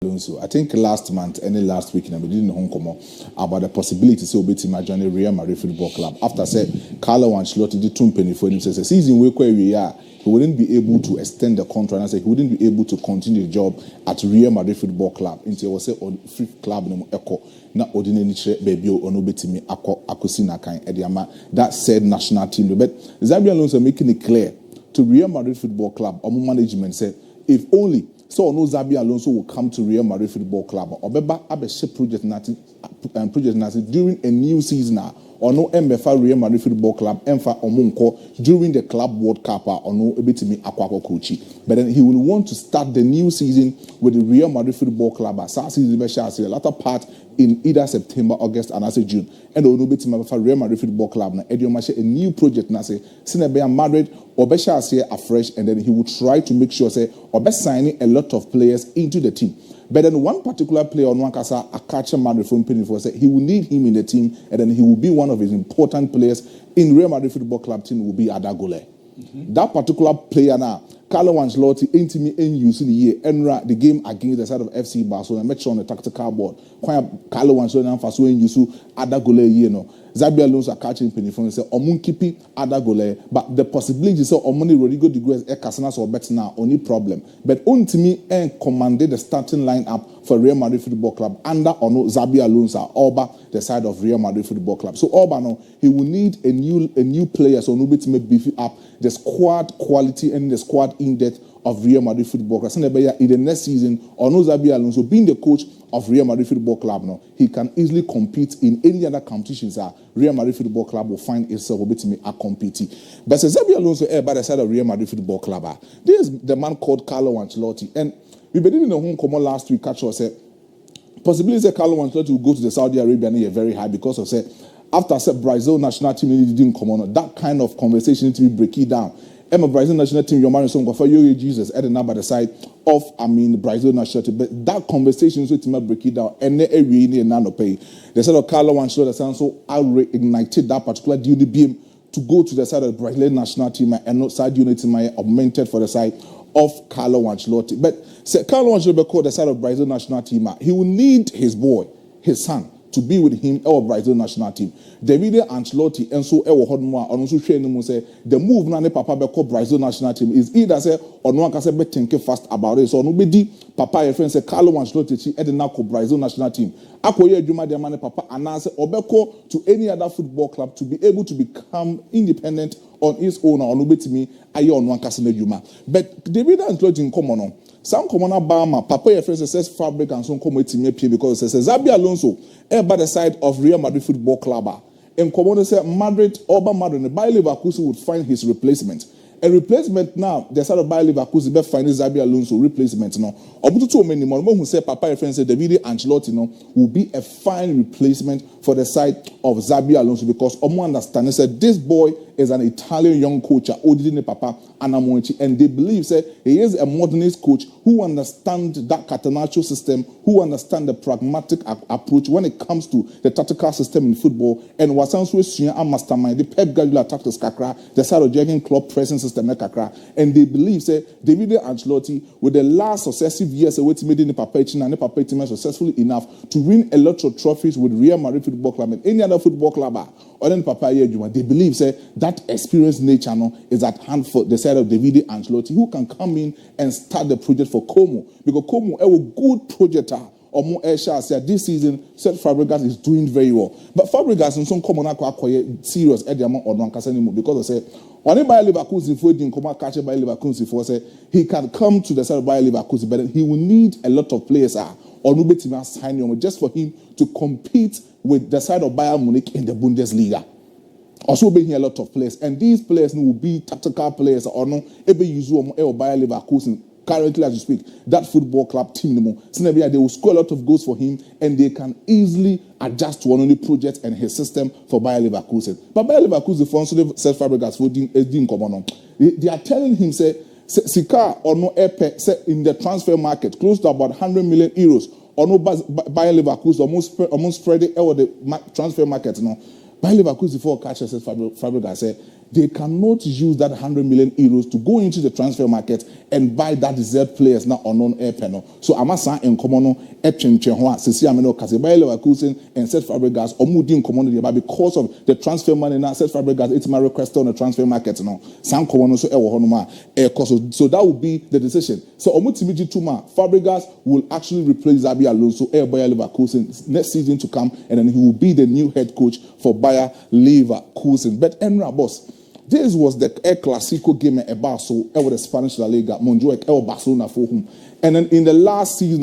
Alonso. I think last month, any last week, we didn't know about the possibility to be to join Real Madrid Football Club. After said Carlo Ancelotti did 2 penny for him, says season where we are, he wouldn't be able to extend the contract. And I said he wouldn't be able to continue the job at Real Madrid Football Club until was on free club no echo na ordinary baby ono betimi akosina kan ediama that said national team. But Xabi Alonso making it clear to Real Madrid Football Club, or management said if only. So no Xabi Alonso will come to Real Madrid Football Club. Obeba Abeshe project nati during a new season now. Or no MFA Real Madrid Football Club Emfa Omunko during the Club World Cup or no Ebitimi Aquako Kochi. But then he will want to start the new season with the Real Madrid Football Club. So season the latter part in either September, August, and I say June. And the Obitimi Real Madrid Football Club na Ediomache a new project na say Sinebea Madrid or Besha say afresh, and then he would try to make sure say or best signing a lot of players into the team. But then one particular player on Wankasa, a catcher Madrid from Pennyford, said he will need him in the team, and then he will be one of his important players in Real Madrid Football Club team will be Adagole. That particular player now, Carlo Ancelotti, intimate in use in the year, Enra the game against the side of FC Barcelona, make sure on the tactical board. Carlo Ancelotti and Faso in use Adagole, you know. Xabi Alonso catching Pennyford say Omunkipi Adagole, but the possibility so Omoni Rodrigo de Guez Casanas or better now only problem. But Untimi and commanded the starting lineup for Real Madrid Football Club under Ono Xabi Alonso over the side of Real Madrid Football Club. So Orbano, he will need a new player so nobody to beef up the squad quality and the squad in depth of Real Madrid Football Club. In the next season, Ono Xabi Alonso being the coach of Real Madrid Football Club now, he can easily compete in any other competitions. Real Madrid Football Club will find itself a competing. But Xabi Alonso by the side of Real Madrid Football Club. This is the man called Carlo Ancelotti. And we been in the home common last week, catch us said possibility that Carlo Ancelotti will go to the Saudi Arabia and very high because of say after Brazil national team didn't come on, that kind of conversation need to be breaking down. Emma Brazil national team, your man is for you, Jesus, at the number the side of Brazil national team. But that conversation is to break it down. And they really nano pay. The side of Carlo Ancelotti, so I reignited that particular DIABY to go to the side of the Brazilian national team and not side unit augmented for the side of Carlo Ancelotti. But Carlo Ancelotti called the side of Brazil national team. He will need his boy, his son, to be with him our Brazil national team. David Ancelotti and so Ewo Hodmwa on also training say the move na ne papa be call Brazil national team is either say or no can say be think fast about it. So no be papa your friend say Carlo Ancelotti e de na call Brazil national team. Akoye adwuma de man papa announce obeko to any other football club to be able to become independent on his own or no betimi aye on one kase na adwuma. But David Ancelotti in common on some common Bama, Papa your friend says fabric and some come with me because it says Xabi Alonso by the side of Real Madrid Football Club. And common say Madrid, Oba Madrid, and Bayer Leverkusen would find his replacement. A replacement now, the side of Bayer Leverkusen be finding Xabi Alonso replacement now. Obutu too many more who say Papa your friend said David Ancelotti will be a fine replacement for the side of Xabi Alonso because Omo understand said this boy is an Italian young coach, Odine Papa Anamonchi, and they believe say he is a modernist coach who understands that Catenaccio system, who understands the pragmatic approach when it comes to the tactical system in football, and Wasansu Suya mastermind the Pep Guardiola tactics kakra, the side of Jurgen Klopp pressing system kakra, and they believe say David Ancelotti with the last successive years away to made in the Papachin and the Papachin successfully enough to win a lot of trophies with Real Madrid Football Club and any other football club or then Papa they believe say that experienced nature is at hand for the side of David Ancelotti who can come in and start the project for Como because Como is a good projector or more said this season said Fabregas is doing very well but Fabregas in some common serious at the amount or non anymore because I say when Bayer Leverkusen for didn't come catch Bayer Leverkusen for say he can come to the side of Bayer Leverkusen but he will need a lot of players or no better sign him just for him to compete with the side of Bayern Munich in the Bundesliga. Also being here a lot of players, and these players will be tactical players or no ebe use or Bayer Leverkusen currently as you speak that football club team they will score a lot of goals for him and they can easily adjust to one only project and his system for Bayer Leverkusen. But Bayer Leverkusen for also self Fabregas for doing common. They are telling him say Sika or no epe say in the transfer market close to about 100 million euros or no Bayer Leverkusen almost spread it over the transfer market Bayer Leverkusen before catches Fabregas say they cannot use that 100 million euros to go into the transfer market and buy that deserved players now on non-air panel. So Amasa and Komono, Echenchehua, Ceciamino, Casabella, Leverkusen, and Seth Fabregas, or Mudin Commodity, but because of the transfer money now, Seth Fabregas, it's my request on the transfer market now. Sam Komono, so Honoma, so that would be the decision. So Omutimiji Tuma, Fabregas will actually replace Xabi Alonso, Bayer Leverkusen next season to come, and then he will be the new head coach for Bayer Leverkusen. But Enra boss, this was the Clasico game at ABOU, with the Spanish La Liga, Monjuek, Barcelona for whom. And then in the last season,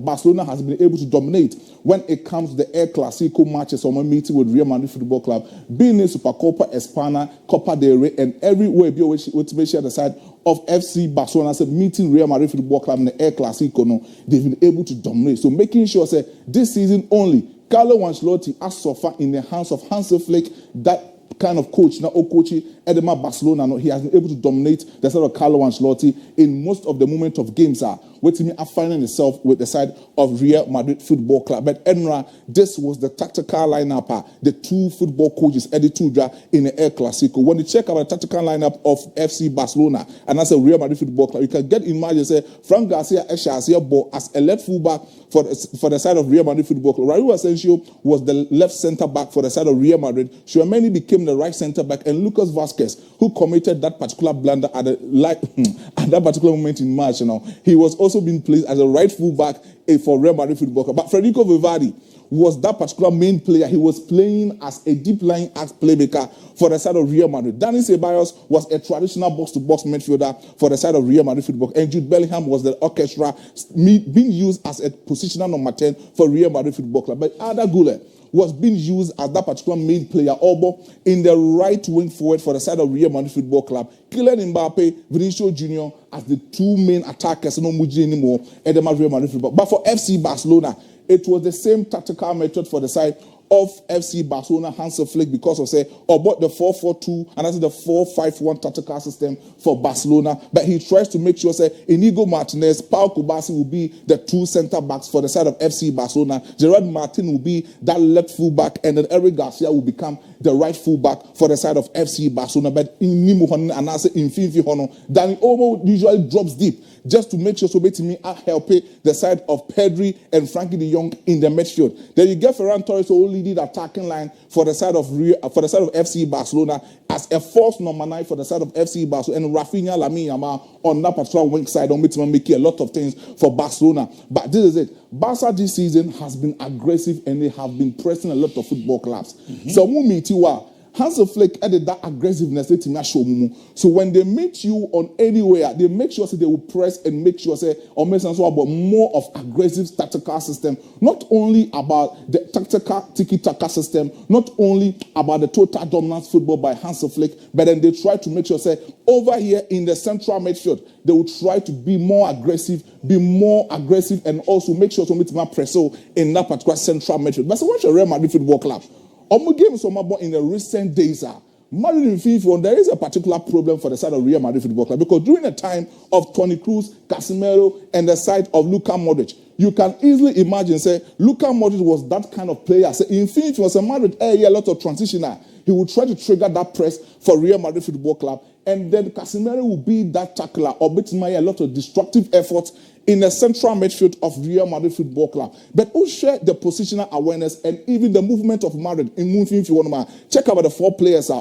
Barcelona has been able to dominate when it comes to the Clasico matches on a meeting with Real Madrid Football Club, being in Supercopa España, Copa del Rey, and everywhere which may share the side of FC Barcelona, meeting Real Madrid Football Club in the Clasico, they've been able to dominate. So making sure, this season only, Carlo Ancelotti has so far in the hands of Hansi Flick, that kind of coach, now Okochi, Edema Barcelona, he has been able to dominate the side of Carlo Ancelotti in most of the moment of games waiting are finding itself with the side of Real Madrid Football Club. But Enra, this was the tactical lineup, the two football coaches, Eddie Tudra in the Clasico. When you check out the tactical lineup of FC Barcelona and that's a Real Madrid Football Club, you can get imagine Frank Garcia as a left fullback for the side of Real Madrid Football Club. Raul Asensio was the left centre back for the side of Real Madrid. Tchouaméni became the right centre back, and Lucas Vazquez, who committed that particular blunder at that particular moment in March, he was also being placed as a right fullback for Real Madrid Football Club. But Federico Valverde was that particular main player. He was playing as a deep line playmaker for the side of Real Madrid. Dani Ceballos was a traditional box-to-box midfielder for the side of Real Madrid Football Club. And Jude Bellingham was the orchestra being used as a positional number 10 for Real Madrid Football Club. But Arda Güler was being used as that particular main player, Obo, in the right wing forward for the side of Real Madrid Football Club. Kylian Mbappe, Vinicius Junior as the two main attackers, no Muji anymore, at the Real Madrid Football. But for FC Barcelona, it was the same tactical method for the side of FC Barcelona, Hansi Flick, because of about the 4-4-2 and that's the 4-5-1 tactical system for Barcelona. But he tries to make sure Inigo Martinez, Pau Kubasi will be the two centre backs for the side of FC Barcelona. Gerard Martin will be that left full back, and then Eric Garcia will become the right full back for the side of FC Barcelona. But in Nimo and I say in Finfi Hono, Danny Olmo usually drops deep just to make sure me help the side of Pedri and Frankie de Jong in the midfield. Then you get Ferran Torres who only did attacking line for the side of FC Barcelona as a false number 9 for the side of FC Barcelona, and Rafinha Lamine Yamal on that particular wing side on making a lot of things for Barcelona. But this is it. Barca this season has been aggressive and they have been pressing a lot of football clubs. So Hansi Flick added that aggressiveness to me. So when they meet you on anywhere, they make sure they will press and make sure or make sense about more of aggressive tactical system. Not only about the tactical tiki-taka system, not only about the total dominance football by Hansi Flick, but then they try to make sure over here in the central midfield, they will try to be more aggressive, and also make sure to meet my press in that particular central midfield. But so what's a Real Madrid Football Club? Games in the recent days Madrid in FIFA, there is a particular problem for the side of Real Madrid Football Club because during the time of Toni Kroos, Casemiro, and the side of Luka Modric, you can easily imagine, Luka Modric was that kind of player. In FIFA, was a Madrid area, a lot of transitioner. He would try to trigger that press for Real Madrid Football Club, and then Casemiro will be that tackler or a lot of destructive efforts in the central midfield of Real Madrid Football Club. But who share the positional awareness and even the movement of Madrid in moving forward. Check out the 4 players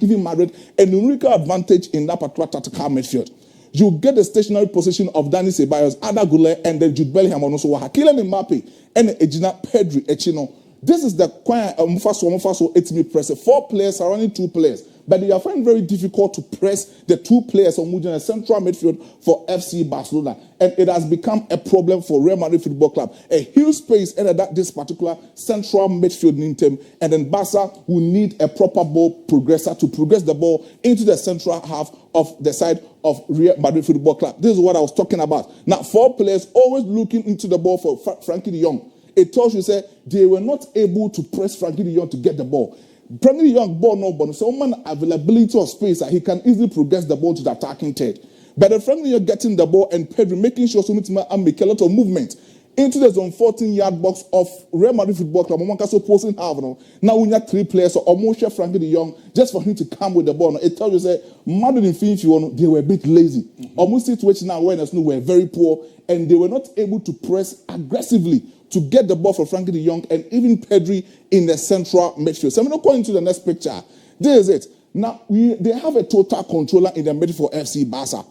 giving Madrid a numerical advantage in that particular tactical midfield. You get the stationary position of Dani Ceballos, Arda Güler, and then Jude Bellingham also Kylian Mbappe and Ejina Pedri Echino. This is the Mufaso Etimi press. 4 players surrounding 2 players. But they are finding very difficult to press the 2 players on the central midfield for FC Barcelona. And it has become a problem for Real Madrid Football Club. A huge space in this particular central midfield in team. And then Barca will need a proper ball progressor to progress the ball into the central half of the side of Real Madrid Football Club. This is what I was talking about. Now, 4 players always looking into the ball for Frankie de Jong. It tells you, they were not able to press Frankie de Jong to get the ball. Premier Young ball no bonus. So man availability of space he can easily progress the ball to the attacking third. But the Frankie Young getting the ball and Pedri making sure and make a lot of movement into the zone 14-yard box of Real Madrid Football Club. Omo so posting half no. Now we have 3 players, so almost Frankie de Jong just for him to come with the ball. No. It tells you say Madrid in Finland, they were a bit lazy. Almost situational awareness no were very poor, and they were not able to press aggressively to get the ball for Frankie de Jong and even Pedri in the central midfield. So I'm not going into the next picture. This is it. Now they have a total controller in the midfield for FC Barca.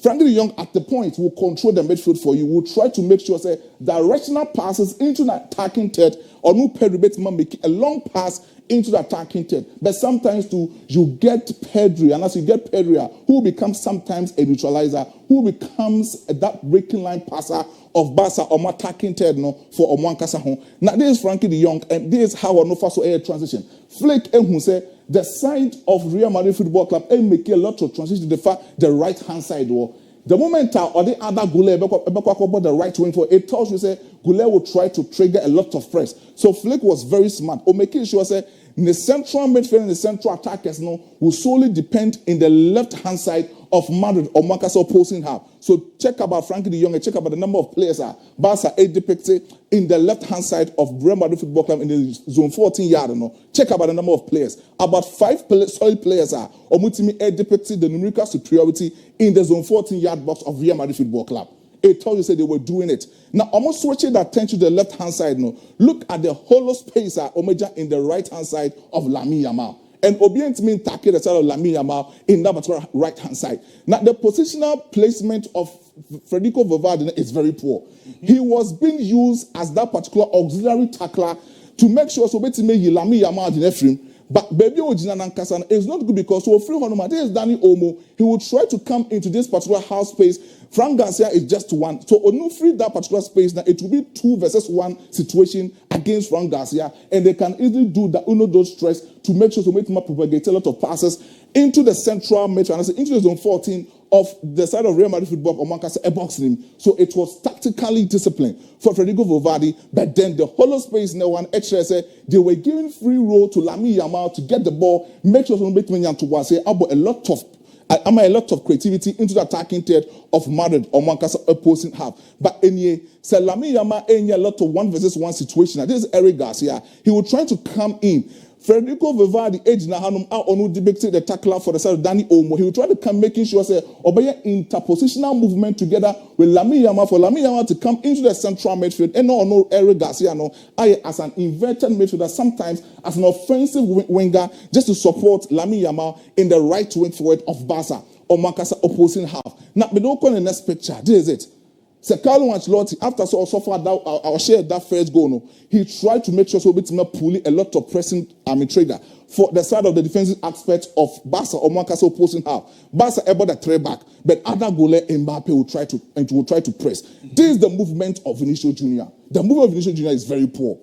Frankie de Jong at the point will control the midfield for you. Will try to make sure say directional passes into the attacking third, or no Pedri Bateman make a long pass into the attacking third. But sometimes too you get Pedri, and as you get Pedri, who becomes sometimes a neutralizer, who becomes that breaking line passer of Barca or attacking third no for Omwankasa home. Now this is Frankie de Jong, and this is how I know first air transition. Flick who say the side of Real Madrid Football Club and make a lot of transition to the right hand side. The moment or the other Goulet the right wing for it tells you say Goulet will try to trigger a lot of press. So Flick was very smart. Or making sure say the central midfield and the central attackers will solely depend in the left hand side of Madrid or Marcus opposing half. So check about Frankie de Jong and check about the number of players Barca are depicted in the left hand side of Real Madrid Football Club in the zone 14-yard. Check about the number of players. About 5 solid players are Omutimi depicted the numerical superiority in the zone 14-yard box of Real Madrid Football Club. It tells you say they were doing it. Now, almost switching that attention to the left hand side. Look at the hollow space Omeja in the right hand side of Lamine Yamal. And Obient mean tackle the side of Lamine Yamal in that particular right hand side. Now, the positional placement of Federico Valverde is very poor. He was being used as that particular auxiliary tackler to make sure so Lamine Yamal in frame. But baby Ojina is not good because so free Honoma, there is Danny Olmo. He will try to come into this particular house space. Frank Garcia is just 1. So Onu free that particular space. Now it will be 2 versus 1 situation against Frank Garcia. And they can easily do that those stress to make sure to make him propagate a lot of passes into the central midfield, into the zone 14 of the side of Real Madrid Football or Mancasa boxing him. So it was tactically disciplined for Federico Valverde. But then the hollow space no one extra said they were giving free roll to Lamine Yamal to get the ball, make sure to make a lot of creativity into the attacking third of Madrid or Mancasa opposing half. But anyway, so Lamine Yamal a lot of 1 versus 1 situation. This is Eric Garcia. He will try to come in. Federico Valverde age na hanum onu debate the tackler for the side of Danny Olmo. He will try to come making sure say obey interpositional movement together with Lamine Yamal for Lamine Yamal to come into the central midfield and no Eric Garcia as an inverted midfielder, sometimes as an offensive winger just to support Lamine Yamal in the right wing forward of Barca or Mancasa opposing half. Now we don't call the next picture. This is it. So Carlo Ancelotti, after so far that I'll share that first goal, he tried to make sure so pulling a lot of pressing trigger for the side of the defensive aspect of Barca or Mancasa opposing half. Barca able to trade back, but other goalie Mbappe will try to press. This is the movement of Vinicius Junior. The movement of Vinicius Junior is very poor.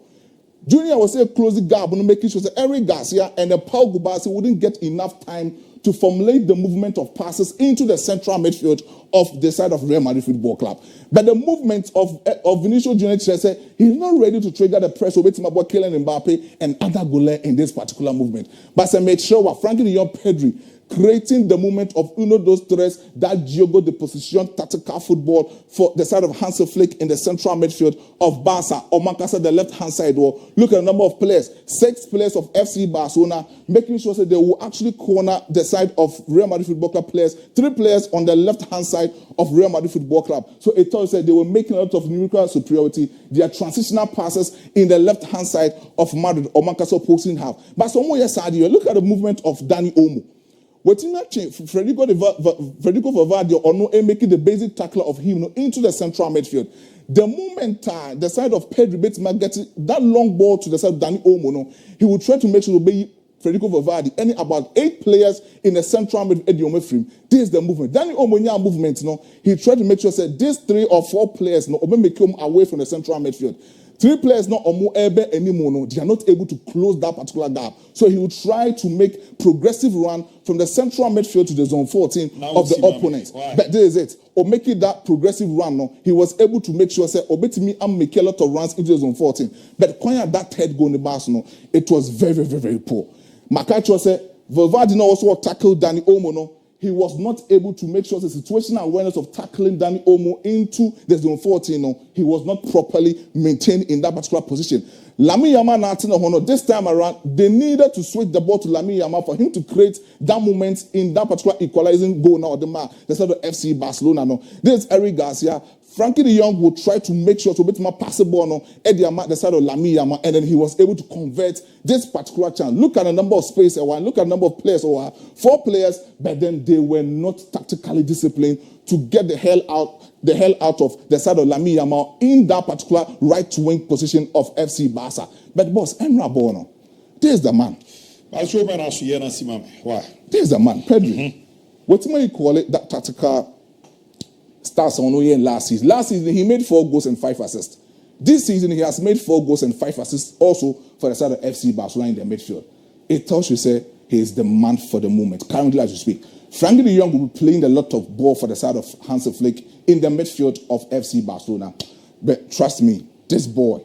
Junior was a closing gap, making sure that Eric Garcia and Paul Gubasi wouldn't get enough time to formulate the movement of passes into the central midfield of the side of Real Madrid Football Club. But the movement of Vinicius Junior said he's not ready to trigger the press over about Kylian Mbappe and other goalers in this particular movement. But I made sure Frankie de Jong, Pedri, creating the movement of those threats that Diogo de position tactical football for the side of Hansi Flick in the central midfield of Barca or Mancasa the left hand side. Look at the number of players, 6 players of FC Barcelona, making sure that they will actually corner the side of Real Madrid Football Club players, 3 players on the left hand side of Real Madrid Football Club. So it tells us that they were making a lot of numerical superiority. Their transitional passes in the left hand side of Madrid or Mancasa opposing half. But some more look at the movement of Danny Olmo. What in that change, Federico Valverde or no making the basic tackler of him into the central midfield. The moment the side of Pedri Bateman gets that long ball to the side of Danny Olmo, he will try to make sure to obey Federico Valverde. And about 8 players in the central midfield frame. This is the movement. Danny Olmo movement, he tried to make sure that these 3 or 4 players make him away from the central midfield. 3 players not anymore. They are not able to close that particular gap. So he will try to make progressive run from the central midfield to the zone 14 of the opponents. But this is it. Or making that progressive run, he was able to make sure say, me and make a lot of runs into the zone 14. But when that third goal in the box, it was very, very, very poor. Makacho said, Valverde also tackled Danny Olmo. he was not able to make sure the situational awareness of tackling Danny Olmo into the zone 14. He was not properly maintained in that particular position. Lamine Yamal, this time around, they needed to switch the ball to Lamine Yamal for him to create that moment in that particular equalizing goal now. The side of FC Barcelona. No. This is Eric Garcia. Frankie de Jong would try to make sure to be more passable at the side of Lamine Yamal, and then he was able to convert this particular chance. Look at the number of space, look at the number of players, 4 players, but then they were not tactically disciplined to get the hell out of the side of Lamine Yamal in that particular right wing position of FC Barca. But boss, Emra Bono, this is the man. This is the man, Pedri. What do you call it? That tactical starts on in last season. Last season, he made 4 goals and 5 assists. This season, he has made 4 goals and 5 assists also for the side of FC Barcelona in the midfield. It tells you, say, he is the man for the moment, currently as you speak. Frankie de Jong will be playing a lot of ball for the side of Hansi Flick in the midfield of FC Barcelona. But trust me, this boy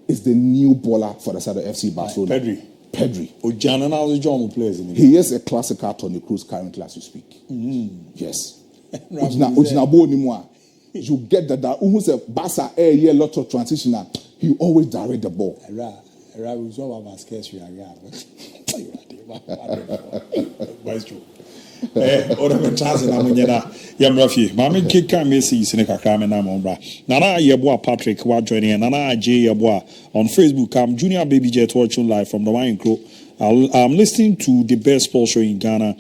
is the new baller for the side of FC Barcelona. Pedri. He is a Clasico Tony Cruz currently as you speak. Yes. You get that who's a Barca a lot of transitioner. He always direct the ball. Patrick joining Nana J on Facebook. I'm Junior Baby Jet watching live from the Wine Crow. I'm listening to the best sports show in Ghana.